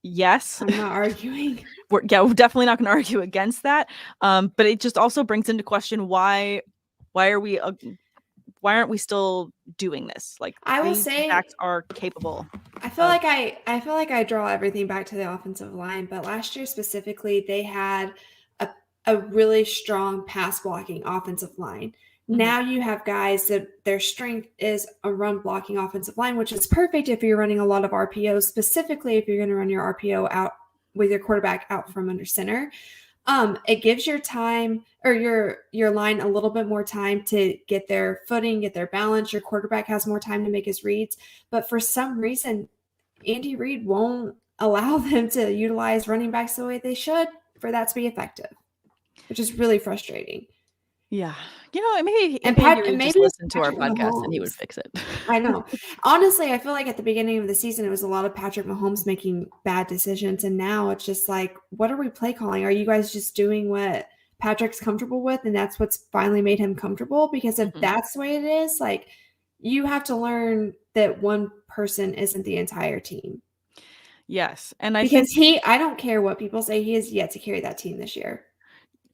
yes. I'm not arguing. We're definitely not going to argue against that. But it just also brings into question why aren't we still doing this? Like, I will say, backs are capable. I feel like I draw everything back to the offensive line, but last year specifically, they had a really strong pass blocking offensive line. Now you have guys that their strength is a run blocking offensive line, which is perfect if you're running a lot of RPOs, specifically if you're going to run your RPO out with your quarterback out from under center. It gives your time or your line a little bit more time to get their footing, get their balance. Your quarterback has more time to make his reads. But for some reason, Andy Reid won't allow them to utilize running backs the way they should for that to be effective, which is really frustrating. Yeah. Maybe just listen to our podcast Mahomes. And he would fix it. I know. Honestly, I feel like at the beginning of the season, it was a lot of Patrick Mahomes making bad decisions. And now it's just like, what are we play calling? Are you guys just doing what Patrick's comfortable with? And that's what's finally made him comfortable? Because if that's the way it is, like, you have to learn that one person isn't the entire team. Yes. And I don't care what people say, he has yet to carry that team this year.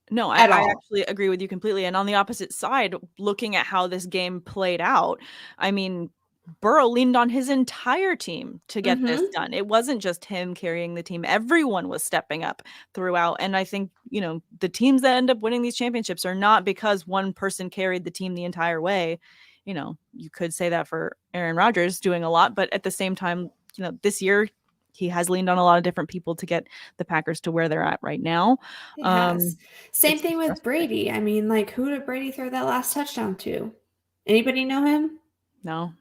No, I actually agree with you completely. And on the opposite side, looking at how this game played out, I mean, Burrow leaned on his entire team to get this done. It wasn't just him carrying the team. Everyone was stepping up throughout. And I think, the teams that end up winning these championships are not because one person carried the team the entire way. You could say that for Aaron Rodgers doing a lot, but at the same time, this year he has leaned on a lot of different people to get the Packers to where they're at right now. Same thing with Brady. I mean, like, who did Brady throw that last touchdown to? Anybody know him? No.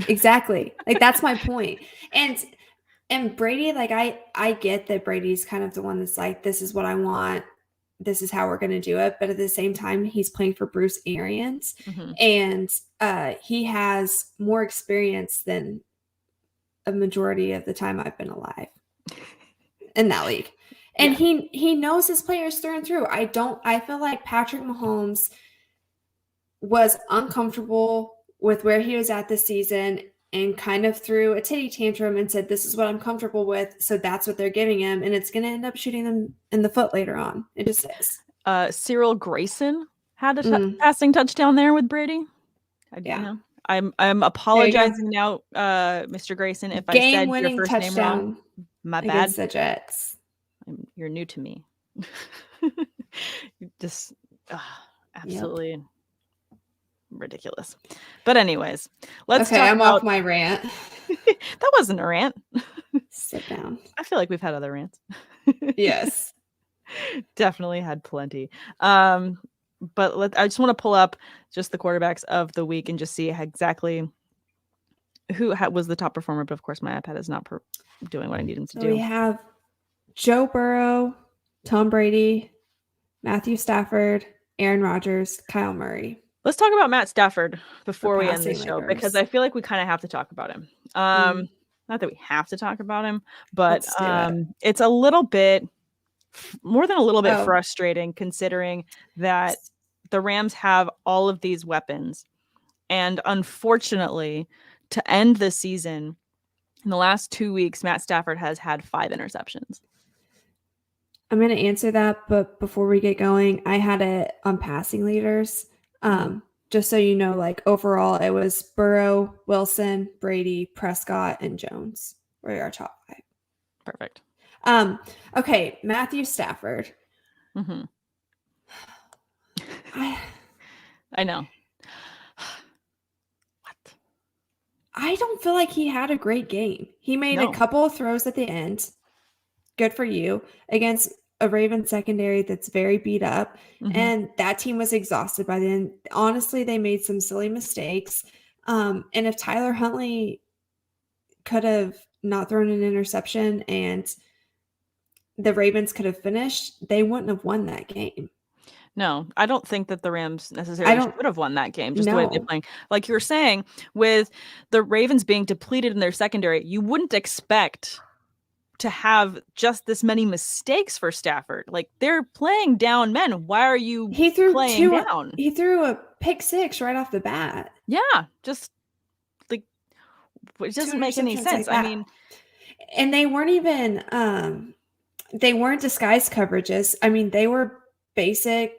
Exactly. Like, that's my point. And Brady, like, I get that Brady's kind of the one that's like, this is what I want. This is how we're going to do it. But at the same time, he's playing for Bruce Arians. And he has more experience than a majority of the time I've been alive in that league. And he knows his players through and through. I feel like Patrick Mahomes was uncomfortable with where he was at this season and kind of threw a titty tantrum and said, this is what I'm comfortable with. So that's what they're giving him. And it's going to end up shooting them in the foot later on. It just is. Cyril Grayson had a passing touchdown there with Brady. I'm apologizing now, Mr. Grayson, if I said your first name wrong. My bad. Against the Jets. You're new to me. Just absolutely ridiculous. But anyways, let's talk I'm about... off my rant. That wasn't a rant. Sit down. I feel like we've had other rants. Yes. Definitely had plenty. But I just want to pull up just the quarterbacks of the week and just see exactly who was the top performer. But of course, my iPad is not doing what I need him to do. We have Joe Burrow, Tom Brady, Matthew Stafford, Aaron Rodgers, Kyle Murray. Let's talk about Matt Stafford before we end the show, because I feel like we kind of have to talk about him. Not that we have to talk about him, but it's a little bit more than a little bit frustrating, considering that the Rams have all of these weapons. And unfortunately, to end the season, in the last 2 weeks, Matt Stafford has had 5 interceptions. I'm going to answer that, but before we get going, I had it on passing leaders. Just so you know, like, overall, it was Burrow, Wilson, Brady, Prescott, and Jones were our top 5. Perfect. Okay, Matthew Stafford. I know. What? I don't feel like he had a great game. He made a couple of throws at the end. Good for you. Against a Ravens secondary that's very beat up. And that team was exhausted by the end. Honestly, they made some silly mistakes. And if Tyler Huntley could have not thrown an interception and the Ravens could have finished, they wouldn't have won that game. No, I don't think that the Rams necessarily should have won that game, just the way they're playing. Like you're saying, with the Ravens being depleted in their secondary, you wouldn't expect to have just this many mistakes for Stafford. Like, they're playing down men. Why are you playing down? He threw a pick 6 right off the bat. Yeah, just like, it doesn't make any sense. Like, I mean, and they weren't even they weren't disguised coverages. I mean, they were basic,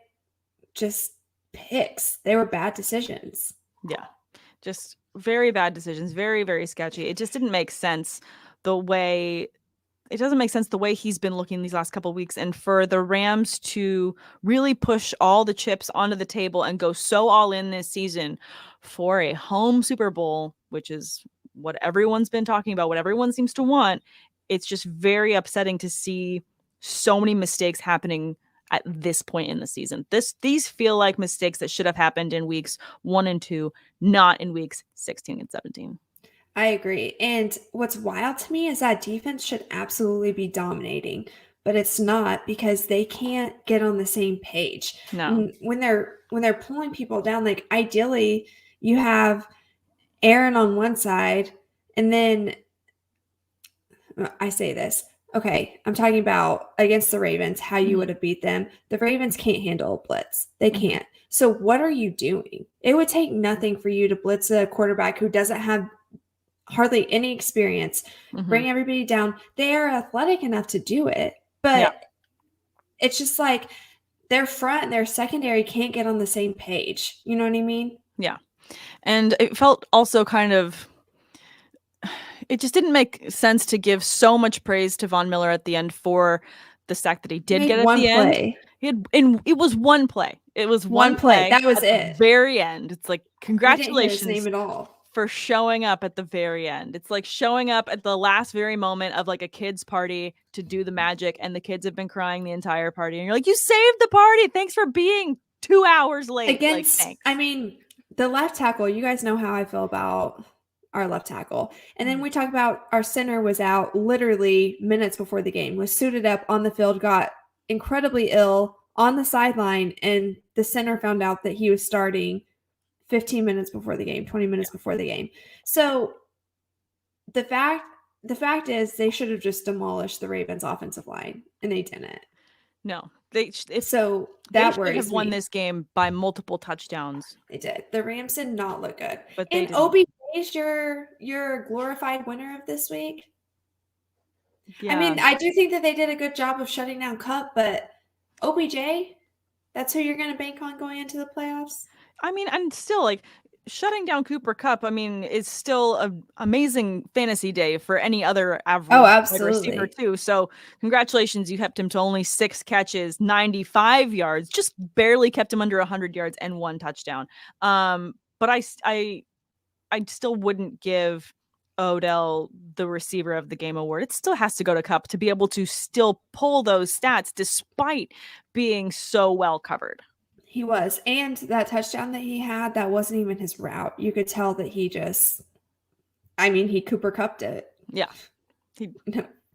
just picks. They were bad decisions. Yeah, just very bad decisions. Very, very sketchy. It just didn't make sense the way he's been looking these last couple of weeks. And for the Rams to really push all the chips onto the table and go so all in this season for a home Super Bowl, which is what everyone's been talking about, what everyone seems to want, it's just very upsetting to see so many mistakes happening at this point in the season. These feel like mistakes that should have happened in weeks 1 and 2, not in weeks 16 and 17. I agree. And what's wild to me is that defense should absolutely be dominating, but it's not, because they can't get on the same page. No. When they're pulling people down, like, ideally you have Aaron on one side, and then I say this. Okay, I'm talking about against the Ravens, how you would have beat them. The Ravens can't handle a blitz. They can't. So what are you doing? It would take nothing for you to blitz a quarterback who doesn't have hardly any experience, bring everybody down. They are athletic enough to do it, but it's just like, their front and their secondary can't get on the same page. You know what I mean? Yeah. And it felt also kind of, it just didn't make sense to give so much praise to Von Miller at the end for the sack that he did get at the end. It was one play. It was one play. That was at it. The very end. It's like, congratulations. We didn't hear his name at all. For showing up at the very end. It's like showing up at the last very moment of like a kid's party to do the magic, and the kids have been crying the entire party, and you're like, you saved the party. Thanks for being 2 hours late. I mean, the left tackle, you guys know how I feel about our left tackle. And then we talk about our center was out literally minutes before the game, was suited up on the field, got incredibly ill on the sideline, and the center found out that he was starting 15 minutes before the game, 20 minutes before the game. So the fact is they should have just demolished the Ravens offensive line, and they didn't. No. They should have won this game by multiple touchdowns. They did. The Rams did not look good. But and OBJ is your glorified winner of this week. Yeah. I mean, I do think that they did a good job of shutting down Kupp, but OBJ, that's who you're going to bank on going into the playoffs? I mean, and still, like, shutting down Cooper Kupp, I mean, is still an amazing fantasy day for any other average receiver too. So congratulations, you kept him to only 6 catches, 95 yards, just barely kept him under 100 yards and 1 touchdown. But I still wouldn't give Odell the receiver of the game award. It still has to go to Kupp to be able to still pull those stats despite being so well covered. He was. And that touchdown that he had, that wasn't even his route. You could tell that he Cooper Kupped it. Yeah. He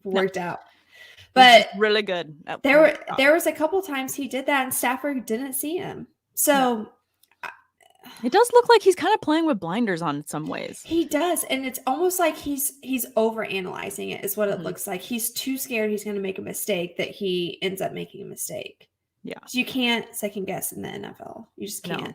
worked out. But really good. There was a couple times he did that and Stafford didn't see him. So it does look like he's kind of playing with blinders on in some ways. He does. And it's almost like he's overanalyzing it is what it looks like. He's too scared he's going to make a mistake that he ends up making a mistake. Yeah. So you can't second guess in the NFL. You just can't. No.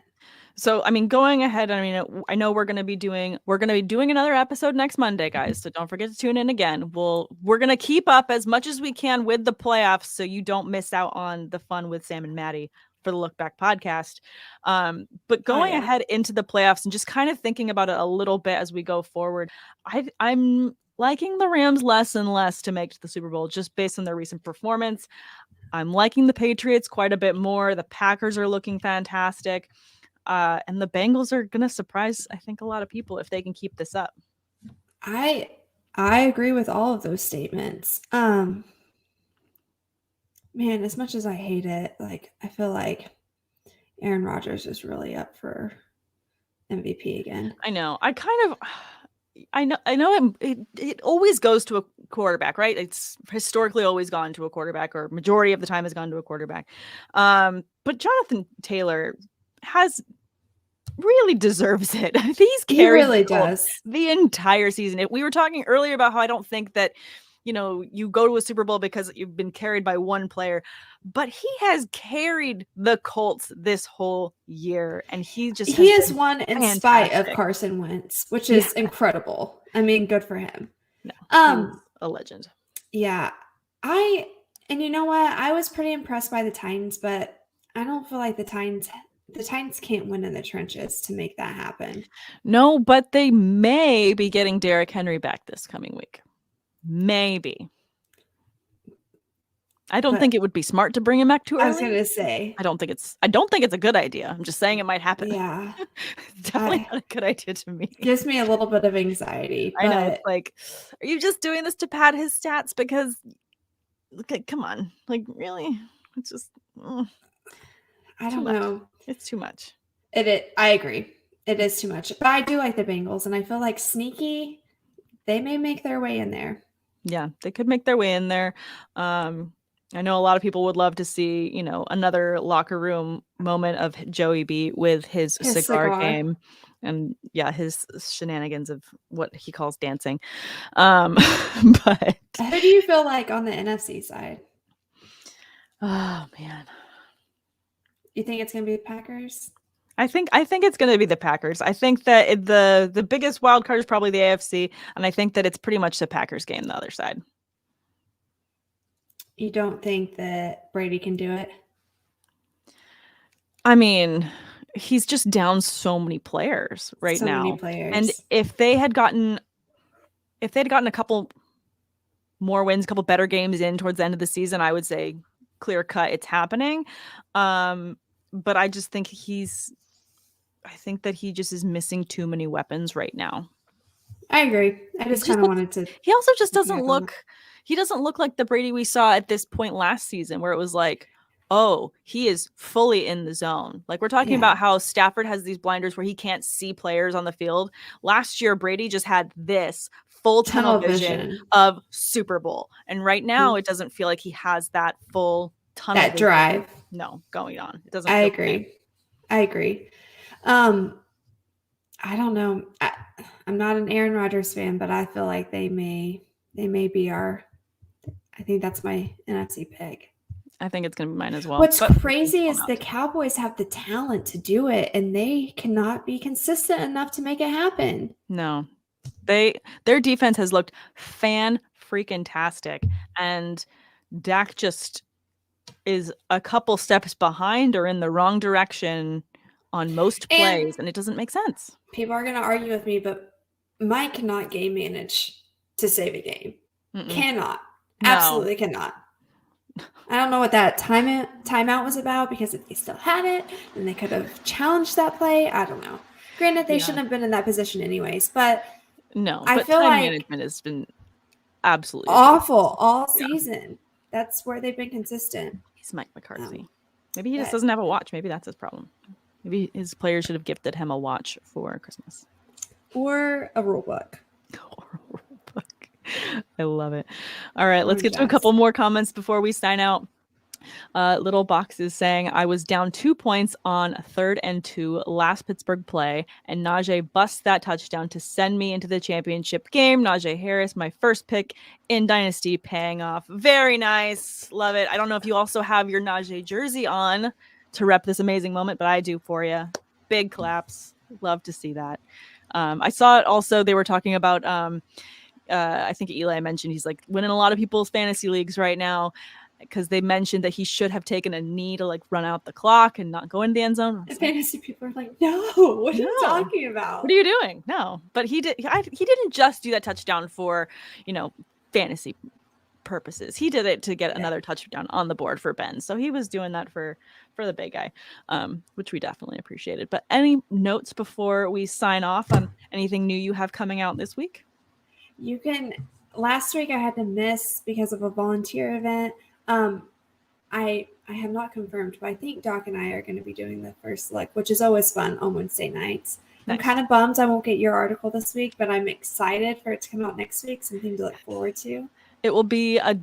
So, I mean, going ahead, I mean, I know we're going to be doing another episode next Monday, guys. So don't forget to tune in again. We're going to keep up as much as we can with the playoffs so you don't miss out on the fun with Sam and Maddie for the Look Back podcast. But going ahead into the playoffs and just kind of thinking about it a little bit as we go forward, I'm liking the Rams less and less to make it to the Super Bowl just based on their recent performance. I'm liking the Patriots quite a bit more. The Packers are looking fantastic. And the Bengals are going to surprise, I think, a lot of people if they can keep this up. I agree with all of those statements. Man, as much as I hate it, like, I feel like Aaron Rodgers is really up for MVP again. I know. I know it always goes to a quarterback, right? It's historically always gone to a quarterback, or majority of the time has gone to a quarterback. But Jonathan Taylor really deserves it. He's carried the entire season. We were talking earlier about how I don't think that, you go to a Super Bowl because you've been carried by one player, but he has carried the Colts this whole year, and he has won in spite of Carson Wentz, which is incredible. I mean, good for him. No, he's a legend. Yeah. And you know what? I was pretty impressed by the Titans, but I don't feel like the Titans can't win in the trenches to make that happen. No, but they may be getting Derrick Henry back this coming week. Maybe. I don't think it would be smart to bring him back too early. I was going to say. I don't think it's a good idea. I'm just saying it might happen. Yeah. Definitely not a good idea to me. Gives me a little bit of anxiety. I know. It's like, are you just doing this to pad his stats? Because, come on. Like, really? It's just. I don't know. It's too much. I agree. It is too much. But I do like the Bengals, and I feel like sneaky, they may make their way in there. Yeah, they could make their way in there. I know a lot of people would love to see, another locker room moment of Joey B with his cigar game, and his shenanigans of what he calls dancing. But who do you feel like on the NFC side? Oh man. You think it's going to be the Packers? I think it's going to be the Packers. I think that the biggest wild card is probably the AFC, and I think that it's pretty much the Packers game the other side. You don't think that Brady can do it? I mean, he's just down so many players right now. Many players. And if they had gotten a couple more wins, a couple better games in towards the end of the season, I would say clear cut it's happening. But I just think I think that he just is missing too many weapons right now. I agree. I just kind of wanted to. He also just doesn't look. He doesn't look like the Brady we saw at this point last season, where it was like, oh, he is fully in the zone. Like we're talking about how Stafford has these blinders where he can't see players on the field. Last year, Brady just had this full tunnel vision of Super Bowl, and right now it doesn't feel like he has that full tunnel vision. Drive. No, going on. It doesn't. I agree. I don't know. I'm not an Aaron Rodgers fan, but I feel like they may be our. I think that's my NFC pick. I think it's going to be mine as well. What's crazy is the Cowboys have the talent to do it, and they cannot be consistent enough to make it happen. No, their defense has looked fan-freaking-tastic, and Dak just is a couple steps behind or in the wrong direction on most plays, and it doesn't make sense. People are going to argue with me, but Mike cannot game manage to save a game. Cannot. No. Absolutely cannot. I don't know what that timeout was about, because if they still had it, then they could have challenged that play. I don't know. Granted, they shouldn't have been in that position anyways, but I feel time like management has been absolutely awful all season. That's where they've been consistent. He's Mike McCarthy. Maybe he just doesn't have a watch. Maybe that's his problem. Maybe his players should have gifted him a watch for Christmas. Or a rule book. I love it. All right, let's get to a couple more comments before we sign out. Little Box is saying, I was down 2 points on 3rd and 2 last Pittsburgh play, and Najee busts that touchdown to send me into the championship game. Najee Harris, my first pick in Dynasty, paying off. Very nice. Love it. I don't know if you also have your Najee jersey on to rep this amazing moment, but I do for you. Big claps. Love to see that. I saw it also. They were talking about I think Eli mentioned he's like winning a lot of people's fantasy leagues right now, because they mentioned that he should have taken a knee to like run out the clock and not go into the end zone. Fantasy people are like, no, what are you talking about? What are you doing? No, but he didn't just do that touchdown for, fantasy purposes. He did it to get another touchdown on the board for Ben. So he was doing that for the big guy, which we definitely appreciated. But any notes before we sign off on anything new you have coming out this week? Last week I had to miss because of a volunteer event. I have not confirmed, but I think Doc and I are going to be doing the first look, which is always fun on Wednesday nights. Nice. I'm kind of bummed I won't get your article this week, but I'm excited for it to come out next week. Something to look forward to. It will be I'm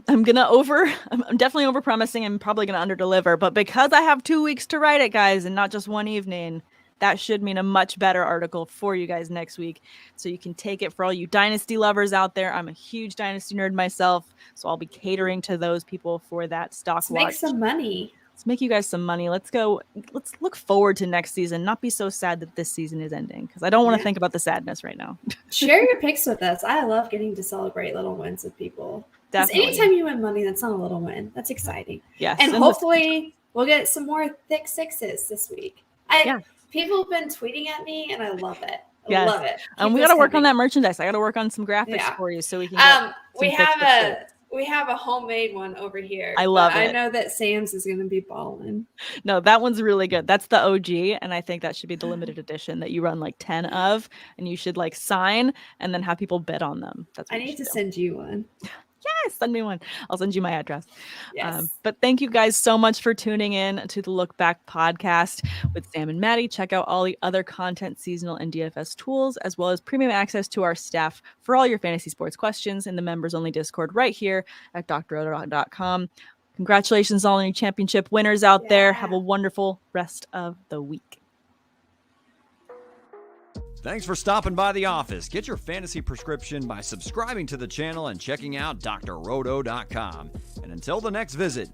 definitely over promising and probably going to under deliver, but because I have 2 weeks to write it, guys, and not just one evening, that should mean a much better article for you guys next week. So you can take it for all you Dynasty lovers out there. I'm a huge Dynasty nerd myself, so I'll be catering to those people for that stock watch. Let's make some money. Let's make you guys some money. Let's go. Let's look forward to next season. Not be so sad that this season is ending, because I don't want to think about the sadness right now. Share your picks with us. I love getting to celebrate little wins with people. Definitely. Anytime you win money, that's not a little win. That's exciting. Yes. And hopefully we'll get some more thick sixes this week. People have been tweeting at me, and I love it. I love it. We got to work on that merchandise. I got to work on some graphics for you so we can. We have a homemade one over here. I love it. I know that Sam's is going to be balling. No, that one's really good. That's the OG, and I think that should be the limited edition that you run like 10 of, and you should like sign and then have people bid on them. That's what I need to send you one. Yes, send me one. I'll send you my address. Yes. But thank you guys so much for tuning in to the Look Back podcast with Sam and Maddie. Check out all the other content, seasonal, and DFS tools, as well as premium access to our staff for all your fantasy sports questions in the members-only Discord right here at drroto.com. Congratulations on all your championship winners out there. Have a wonderful rest of the week. Thanks for stopping by the office. Get your fantasy prescription by subscribing to the channel and checking out drroto.com. And until the next visit,